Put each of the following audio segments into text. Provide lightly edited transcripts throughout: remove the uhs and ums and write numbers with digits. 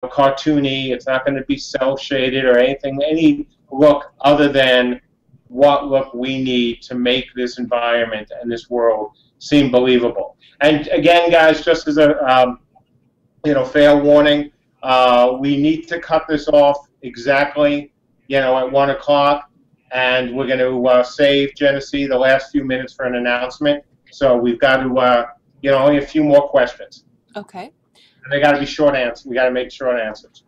cartoony. It's not going to be cel-shaded or anything, any look other than what look we need to make this environment and this world seem believable. And again, guys, just as a fair warning, we need to cut this off exactly, at 1 o'clock, and we're going to save Genesee the last few minutes for an announcement. So we've got to, only a few more questions. Okay. And they got to be short answers. We got to make short answers.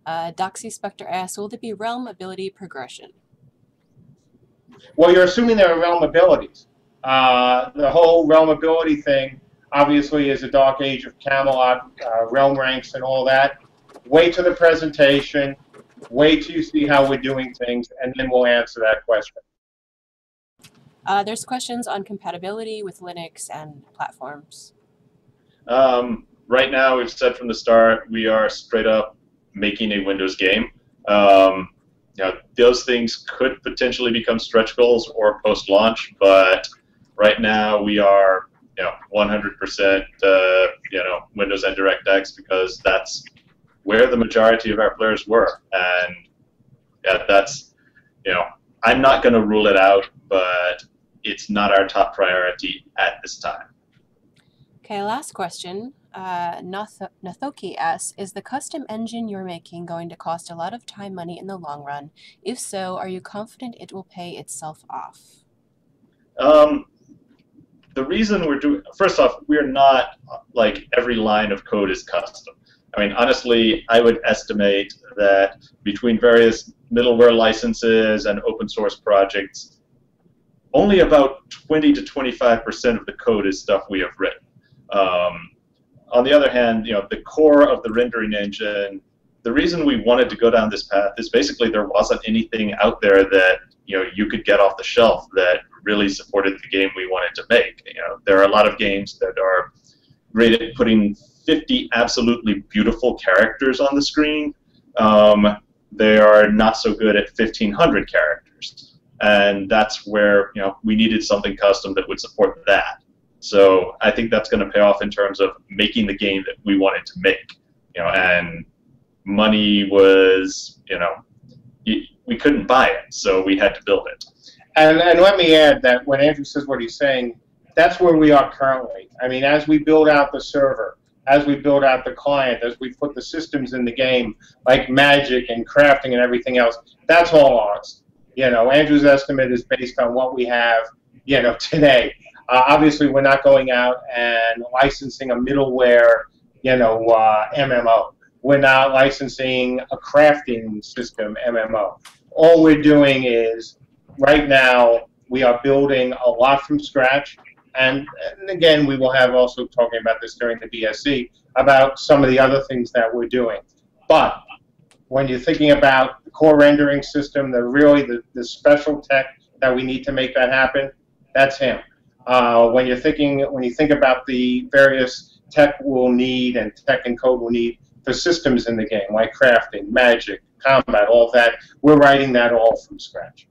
Doxy Spectre asks, will there be realm ability progression? Well, you're assuming there are realm abilities. The whole realm ability thing, obviously, is a Dark Age of Camelot, realm ranks and all that. Wait till the presentation. Wait till you see how we're doing things, and then we'll answer that question. There's questions on compatibility with Linux and platforms. Right now, we've said from the start, we are straight up making a Windows game. Those things could potentially become stretch goals or post-launch, but right now we are 100% Windows and DirectX, because that's where the majority of our players were. And that's, I'm not going to rule it out, but it's not our top priority at this time. Okay, last question. Nathoki asks, is the custom engine you're making going to cost a lot of time, money in the long run? If so, are you confident it will pay itself off? The reason we're doing, first off, we're not like every line of code is custom. I mean, honestly, I would estimate that between various middleware licenses and open source projects, only about 20 to 25% of the code is stuff we have written. On the other hand, the core of the rendering engine, the reason we wanted to go down this path is basically there wasn't anything out there that you could get off the shelf that really supported the game we wanted to make. There are a lot of games that are great at putting 50 absolutely beautiful characters on the screen. They are not so good at 1,500 characters, and that's where we needed something custom that would support that. So I think that's going to pay off in terms of making the game that we wanted to make. And money was, we couldn't buy it, so we had to build it. And let me add that when Andrew says what he's saying, that's where we are currently. I mean, as we build out the server, as we build out the client, as we put the systems in the game, like magic and crafting and everything else, that's all ours. Andrew's estimate is based on what we have, today. Obviously, we're not going out and licensing a middleware, MMO. We're not licensing a crafting system MMO. All we're doing is, right now, we are building a lot from scratch. And again, we will have also talking about this during the BSC, about some of the other things that we're doing. But when you're thinking about the core rendering system, the special tech that we need to make that happen, that's him. When you think about the various tech we'll need and tech and code we'll need for systems in the game, like crafting, magic, combat, all of that, we're writing that all from scratch.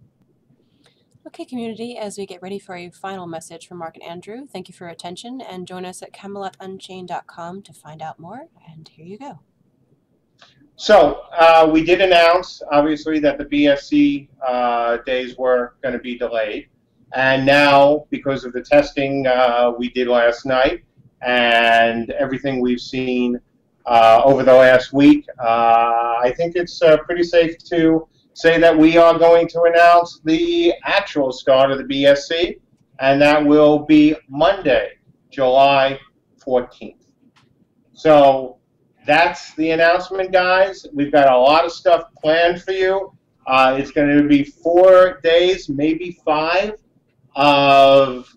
Okay, community, as we get ready for a final message from Mark and Andrew, thank you for your attention, and join us at CamelotUnchained.com to find out more, and here you go. So, we did announce, obviously, that the BSC days were going to be delayed. And now, because of the testing we did last night and everything we've seen over the last week, I think it's pretty safe to say that we are going to announce the actual start of the BSC, and that will be Monday, July 14th. So that's the announcement, guys. We've got a lot of stuff planned for you. It's going to be 4 days, maybe 5, of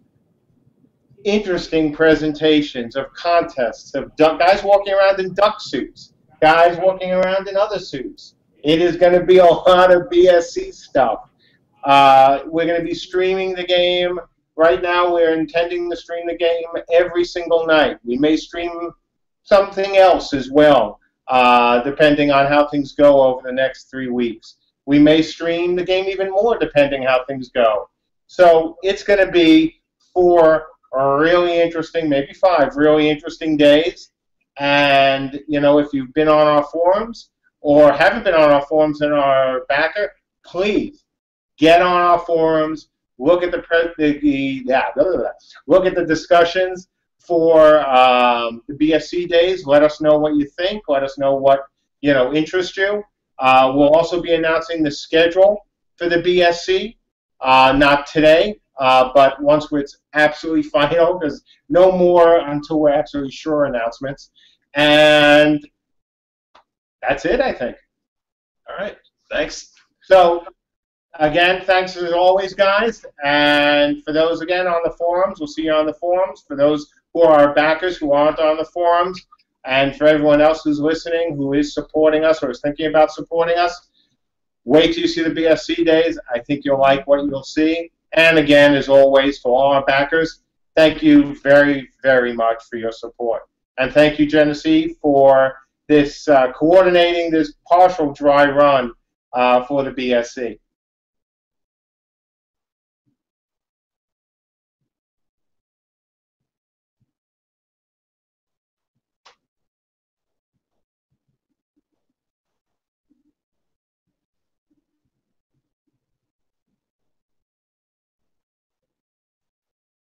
interesting presentations, of contests, of guys walking around in duck suits, guys walking around in other suits. It is going to be a lot of BSC stuff. We're going to be streaming the game. Right now, we're intending to stream the game every single night. We may stream something else as well, depending on how things go over the next 3 weeks. We may stream the game even more, depending how things go. So it's going to be 4 really interesting, maybe 5 really interesting days. And, you know, if you've been on our forums or haven't been on our forums and are a backer, please get on our forums, look at look at the discussions for the BSC days. Let us know what you think. Let us know what, you know, interests you. We'll also be announcing the schedule for the BSC, not today, but once it's absolutely final, because no more until we're absolutely sure announcements. And that's it, I think. All right. Thanks. So, again, thanks as always, guys. And for those, again, on the forums, we'll see you on the forums. For those who are our backers who aren't on the forums, and for everyone else who's listening, who is supporting us or is thinking about supporting us, wait till you see the BSC days. I think you'll like what you'll see. And again, as always, for all our backers, thank you very, very much for your support. And thank you, Genesee, for this coordinating this partial dry run for the BSC.